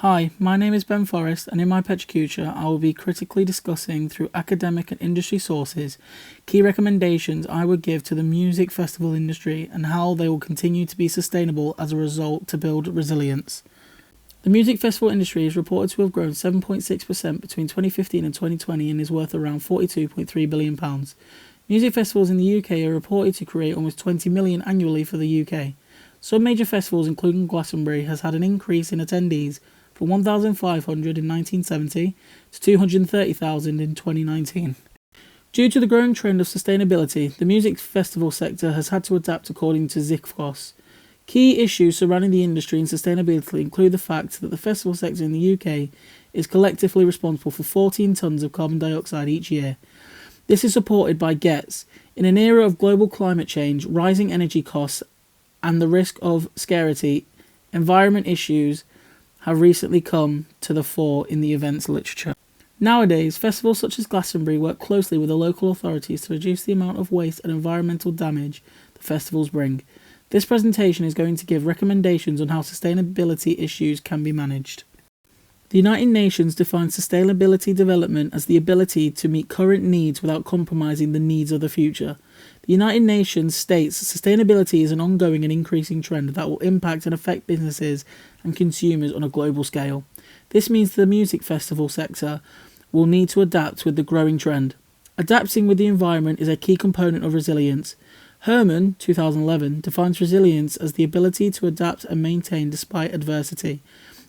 Hi, my name is Ben Forrest, and in my Pechakucha, I will be critically discussing through academic and industry sources key recommendations I would give to the music festival industry and how they will continue to be sustainable as a result to build resilience. The music festival industry is reported to have grown 7.6% between 2015 and 2020 and is worth around £42.3 billion. Music festivals in the UK are reported to create almost 20 million annually for the UK. Some major festivals, including Glastonbury, has had an increase in attendees from 1,500 in 1970 to 230,000 in 2019. Due to the growing trend of sustainability, the music festival sector has had to adapt according to Zikfos. Key issues surrounding the industry and sustainability include the fact that the festival sector in the UK is collectively responsible for 14 tonnes of carbon dioxide each year. This is supported by GETS. In an era of global climate change, rising energy costs, and the risk of scarcity, environment issues have recently come to the fore in the events literature. Nowadays, festivals such as Glastonbury work closely with the local authorities to reduce the amount of waste and environmental damage the festivals bring. This presentation is going to give recommendations on how sustainability issues can be managed. The United Nations defines sustainability development as the ability to meet current needs without compromising the needs of the future. The United Nations states sustainability is an ongoing and increasing trend that will impact and affect businesses and consumers on a global scale. This means the music festival sector will need to adapt with the growing trend. Adapting with the environment is a key component of resilience. Herman, 2011, defines resilience as the ability to adapt and maintain despite adversity.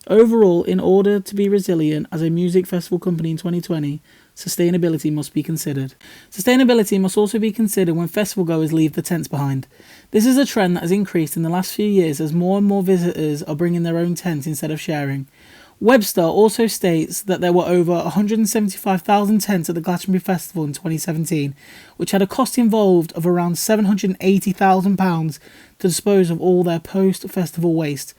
Overall, in order to be resilient as a music festival company in 2020, sustainability must be considered. Sustainability must also be considered when festival goers leave the tents behind. This is a trend that has increased in the last few years as more and more visitors are bringing their own tents instead of sharing. Webster also states that there were over 175,000 tents at the Glastonbury Festival in 2017, which had a cost involved of around £780,000 to dispose of all their post-festival waste.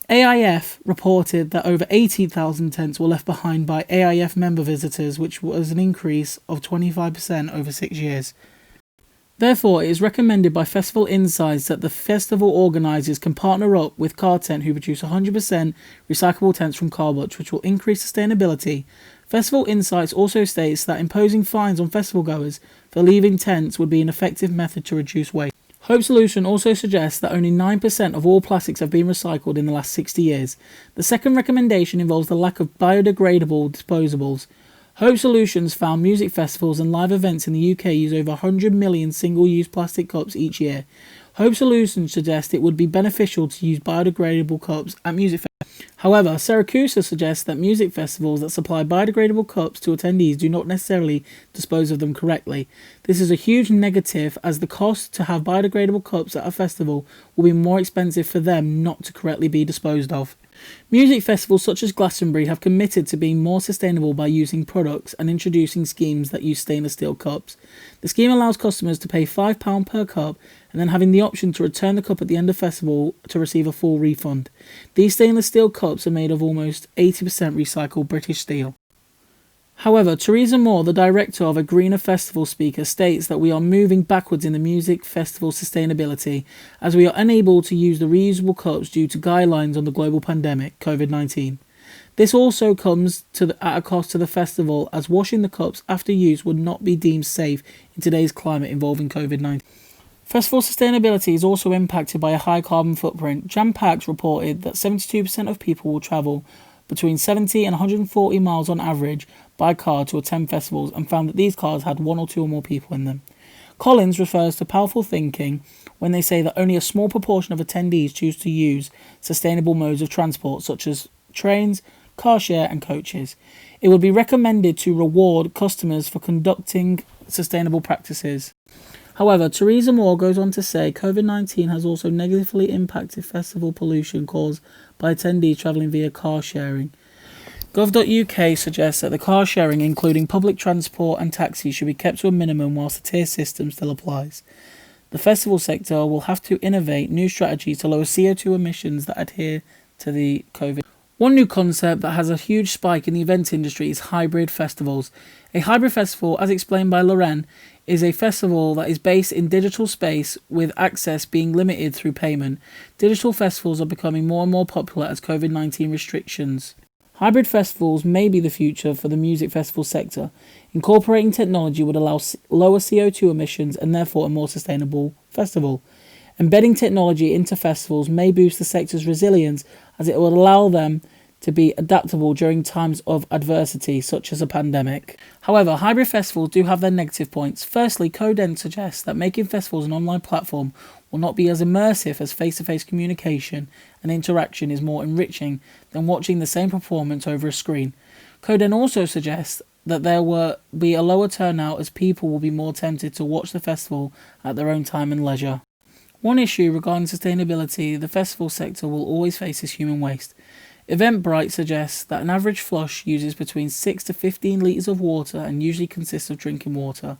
AIF reported that over 18,000 tents were left behind by AIF member visitors, which was an increase of 25% over 6 years. Therefore, it is recommended by Festival Insights that the festival organisers can partner up with Car Tent, who produce 100% recyclable tents from cardboard, which will increase sustainability. Festival Insights also states that imposing fines on festival goers for leaving tents would be an effective method to reduce waste. Hope Solution also suggests that only 9% of all plastics have been recycled in the last 60 years. The second recommendation involves the lack of biodegradable disposables. Hope Solutions found music festivals and live events in the UK use over 100 million single-use plastic cups each year. Hope Solutions suggests it would be beneficial to use biodegradable cups at music festivals. However, Saracusa suggests that music festivals that supply biodegradable cups to attendees do not necessarily dispose of them correctly. This is a huge negative as the cost to have biodegradable cups at a festival will be more expensive for them not to correctly be disposed of. Music festivals such as Glastonbury have committed to being more sustainable by using products and introducing schemes that use stainless steel cups. The scheme allows customers to pay £5 per cup and then having the option to return the cup at the end of festival to receive a full refund. These stainless steel cups are made of almost 80% recycled British steel. However, Theresa Moore, the director of a Greener Festival speaker, states that we are moving backwards in the music festival sustainability as we are unable to use the reusable cups due to guidelines on the global pandemic, COVID-19. This also comes at a cost to the festival as washing the cups after use would not be deemed safe in today's climate involving COVID-19. Festival sustainability is also impacted by a high carbon footprint. Jam Packs reported that 72% of people will travel between 70 and 140 miles on average by car to attend festivals and found that these cars had one or two or more people in them. Collins refers to powerful thinking when they say that only a small proportion of attendees choose to use sustainable modes of transport such as trains, car share and coaches. It would be recommended to reward customers for conducting sustainable practices. However, Theresa Moore goes on to say COVID-19 has also negatively impacted festival pollution caused by attendees travelling via car sharing. Gov.uk suggests that the car sharing, including public transport and taxis, should be kept to a minimum whilst the tier system still applies. The festival sector will have to innovate new strategies to lower CO2 emissions that adhere to the COVID. One new concept that has a huge spike in the event industry is hybrid festivals. A hybrid festival, as explained by Loren, is a festival that is based in digital space with access being limited through payment. Digital festivals are becoming more and more popular as COVID-19 restrictions. Hybrid festivals may be the future for the music festival sector. Incorporating technology would allow lower CO2 emissions and therefore a more sustainable festival. Embedding technology into festivals may boost the sector's resilience as it will allow them to be adaptable during times of adversity, such as a pandemic. However, hybrid festivals do have their negative points. Firstly, Coden suggests that making festivals an online platform will not be as immersive as face-to-face communication and interaction is more enriching than watching the same performance over a screen. Coden also suggests that there will be a lower turnout as people will be more tempted to watch the festival at their own time and leisure. One issue regarding sustainability the festival sector will always face is human waste. Eventbrite suggests that an average flush uses between 6 to 15 litres of water and usually consists of drinking water.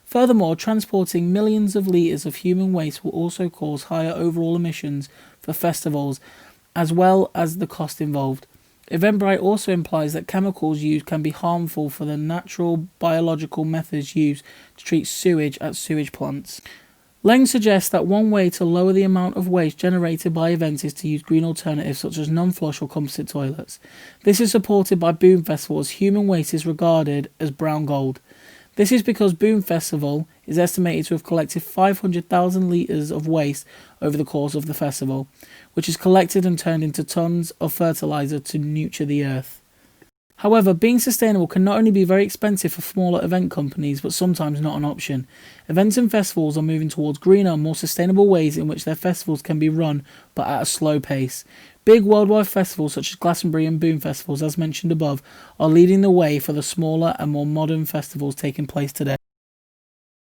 Furthermore, transporting millions of litres of human waste will also cause higher overall emissions for festivals, as well as the cost involved. Eventbrite also implies that chemicals used can be harmful for the natural biological methods used to treat sewage at sewage plants. Leng suggests that one way to lower the amount of waste generated by events is to use green alternatives such as non-flush or composite toilets. This is supported by Boom Festival as human waste is regarded as brown gold. This is because Boom Festival is estimated to have collected 500,000 litres of waste over the course of the festival, which is collected and turned into tons of fertiliser to nurture the earth. However, being sustainable can not only be very expensive for smaller event companies, but sometimes not an option. Events and festivals are moving towards greener, more sustainable ways in which their festivals can be run, but at a slow pace. Big worldwide festivals such as Glastonbury and Boom Festivals, as mentioned above, are leading the way for the smaller and more modern festivals taking place today.